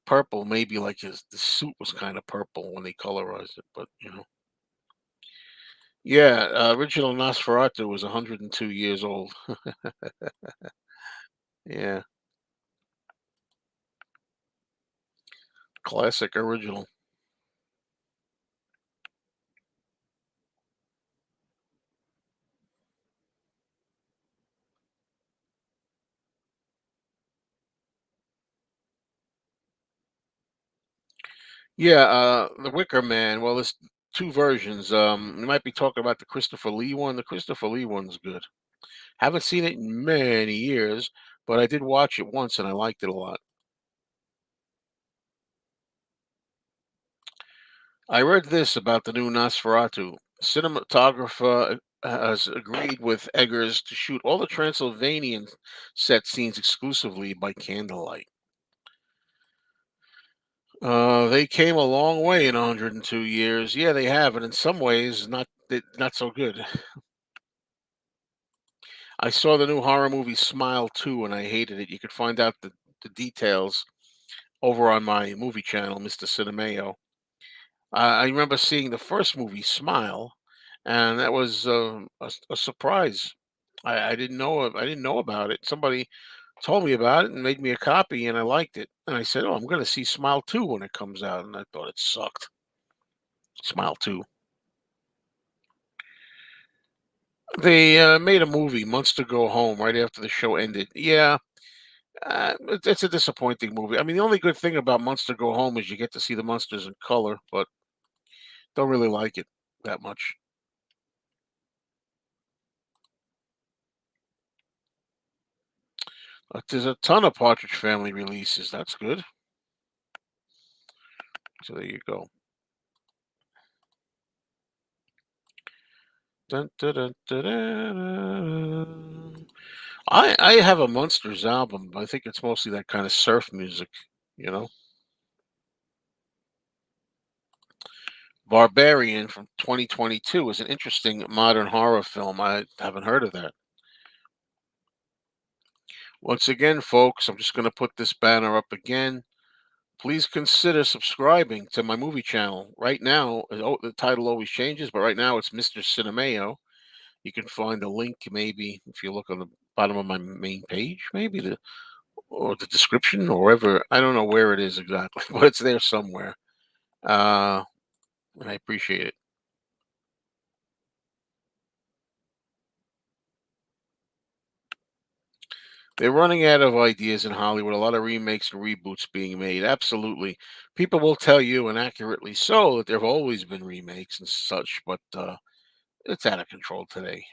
purple maybe like the suit was kind of purple when they colorized it, but yeah, original Nosferatu was 102 years old. Yeah, classic original. Yeah, the Wicker Man. Well, there's two versions. You might be talking about the Christopher Lee one. The Christopher Lee one's good. Haven't seen it in many years, but I did watch it once and I liked it a lot. I read this about the new Nosferatu. Cinematographer has agreed with Eggers to shoot all the Transylvanian set scenes exclusively by candlelight. They came a long way in 102 years. Yeah, they have, and in some ways, not so good. I saw the new horror movie Smile 2, and I hated it. You could find out the details over on my movie channel, Mr. Cinemayo. I remember seeing the first movie, Smile, and that was a surprise. I didn't know about it. Somebody told me about it and made me a copy, and I liked it. And I said, "Oh, I'm going to see Smile 2 when it comes out." And I thought it sucked. Smile 2. They made a movie, Months to Go Home, right after the show ended. Yeah, it's a disappointing movie. I mean, the only good thing about Months to Go Home is you get to see the monsters in color, but don't really like it that much. There's a ton of Partridge Family releases. That's good. So there you go. Dun, dun, dun, dun, dun. I have a Monsters album. But I think it's mostly that kind of surf music. You know, Barbarian from 2022 is an interesting modern horror film. I haven't heard of that. Once again, folks, I'm just going to put this banner up again. Please consider subscribing to my movie channel. Right now, the title always changes, but right now it's Mr. Cinemayo. You can find a link maybe if you look on the bottom of my main page, maybe or the description or wherever. I don't know where it is exactly, but it's there somewhere. Uh, and I appreciate it. They're running out of ideas in Hollywood. A lot of remakes and reboots being made. Absolutely. People will tell you, and accurately so, that there have always been remakes and such, but it's out of control today.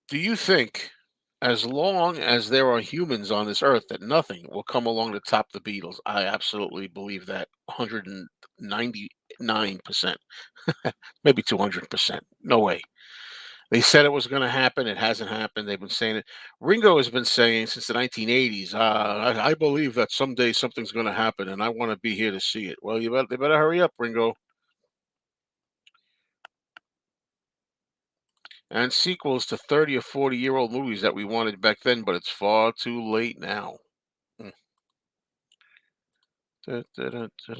Do you think, as long as there are humans on this earth, that nothing will come along to top the Beatles? I absolutely believe that 199%, maybe 200%. No way. They said it was going to happen. It hasn't happened. They've been saying it. Ringo has been saying since the 1980s, I believe that someday something's going to happen and I want to be here to see it. Well, they better hurry up, Ringo. And sequels to 30 or 40-year-old movies that we wanted back then, but it's far too late now. Mm. Da, da, da, da,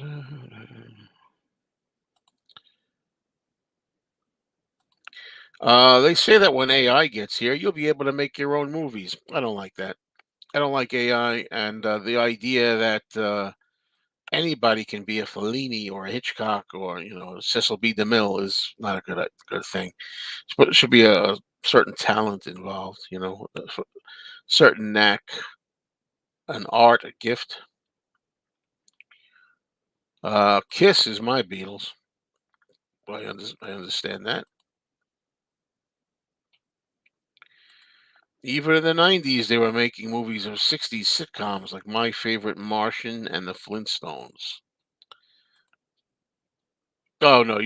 da. They say that when AI gets here, you'll be able to make your own movies. I don't like that. I don't like AI, and the idea that anybody can be a Fellini or a Hitchcock or Cecil B. DeMille is not a good thing. But it should be a certain talent involved. Certain knack, an art, a gift. Kiss is my Beatles. I understand that. Even in the 90s, they were making movies of 60s sitcoms like My Favorite Martian and The Flintstones. Oh, no,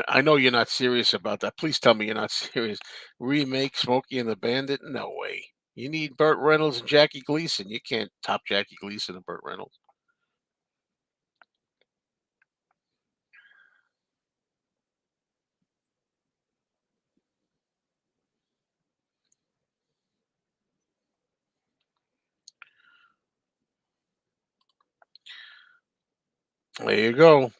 I know you're not serious about that. Please tell me you're not serious. Remake Smokey and the Bandit? No way. You need Burt Reynolds and Jackie Gleason. You can't top Jackie Gleason and Burt Reynolds. There you go.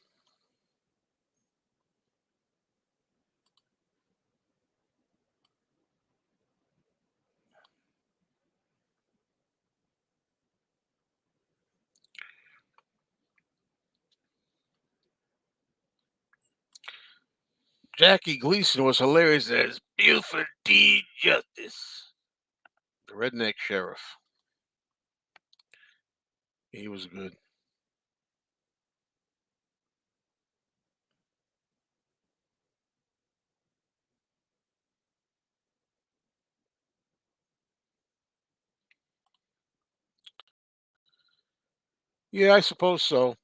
Jackie Gleason was hilarious as Buford D. Justice, the redneck sheriff. He was good. Yeah, I suppose so.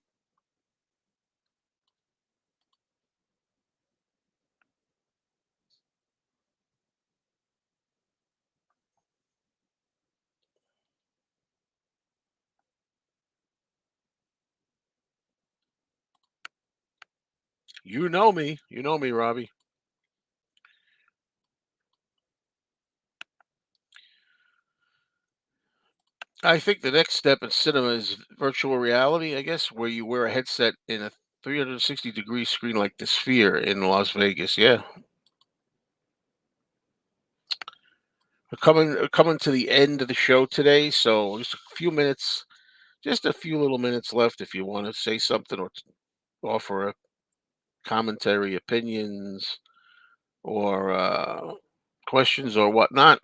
You know me. You know me, Robbie. I think the next step in cinema is virtual reality, I guess, where you wear a headset in a 360-degree screen like the Sphere in Las Vegas. Yeah. We're coming to the end of the show today, so just a few minutes, just a few little minutes left if you want to say something or offer a commentary, opinions, or questions or whatnot.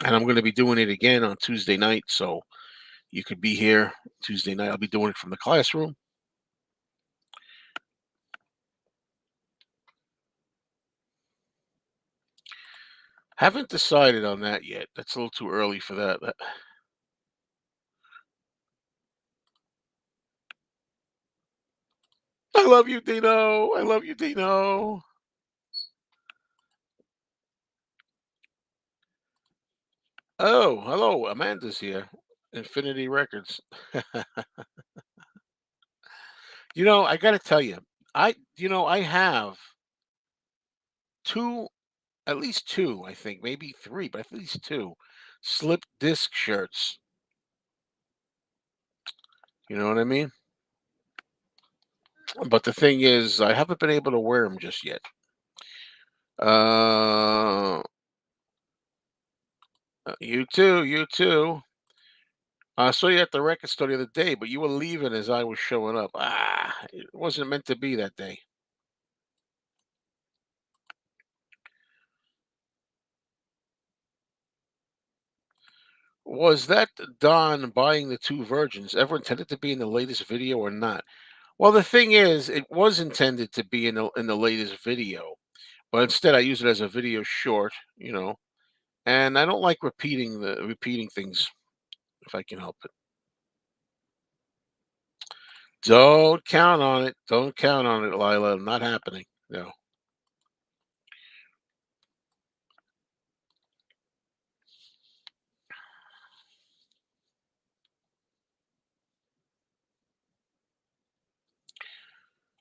And I'm going to be doing it again on Tuesday night, so you could be here Tuesday night. I'll be doing it from the classroom. Haven't decided on that yet. That's a little too early for that. I love you, Dino. I love you, Dino. Oh, hello. Amanda's here. Infinity Records. I got to tell you, I have two, at least two, I think, maybe three, but at least two slip disc shirts. You know what I mean? But the thing is, I haven't been able to wear them just yet. Uh, you too, you too. I saw you at the record store the other day, but you were leaving as I was showing up. It wasn't meant to be that day. Was that Don buying the two virgins ever intended to be in the latest video or not? Well, the thing is, it was intended to be in the latest video, but instead I use it as a video short, and I don't like repeating things if I can help it. Don't count on it. Don't count on it, Lila. Not happening. No.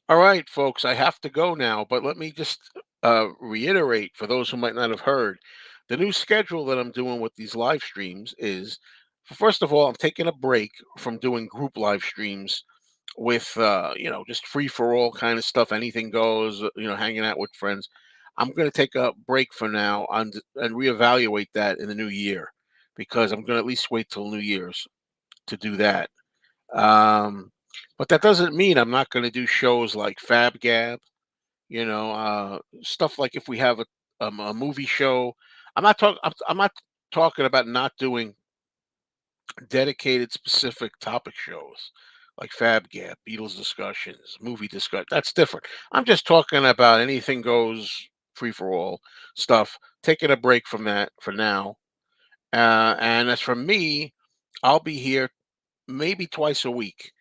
All right, folks, I have to go now, but let me just reiterate for those who might not have heard the new schedule that I'm doing with these live streams is first of all, I'm taking a break from doing group live streams with, just free for all kind of stuff, anything goes, hanging out with friends. I'm going to take a break for now and reevaluate that in the new year because I'm going to at least wait till New Year's to do that. Um, but that doesn't mean I'm not going to do shows like Fab Gab, stuff like if we have a movie show. I'm not talking about not doing dedicated specific topic shows like Fab Gab, Beatles discussions, movie discussion. That's different. I'm just talking about anything goes free for all stuff. Taking a break from that for now. And as for me, I'll be here maybe twice a week.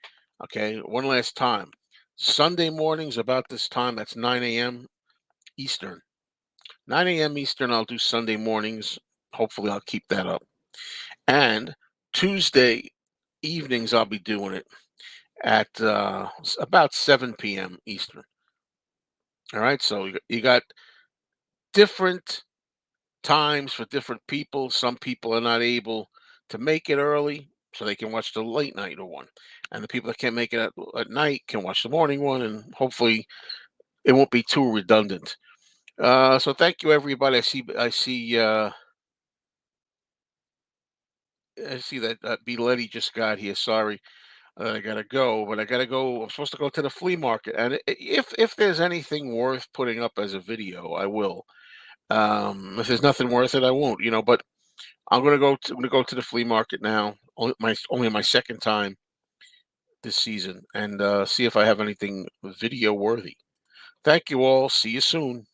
Okay, one last time. Sunday mornings about this time, that's 9 a.m. Eastern. 9 a.m. Eastern, I'll do Sunday mornings. Hopefully, I'll keep that up. And Tuesday evenings, I'll be doing it at about 7 p.m. Eastern. All right, so you got different times for different people. Some people are not able to make it early, so they can watch the late night one. And the people that can't make it at night can watch the morning one, and hopefully it won't be too redundant. So thank you, everybody. I see that B. Letty just got here. Sorry, I gotta go, but I gotta go. I'm supposed to go to the flea market, and if there's anything worth putting up as a video, I will. If there's nothing worth it, I won't. But I'm gonna go to the flea market now. Only my second time this season, and see if I have anything video worthy. Thank you all. See you soon.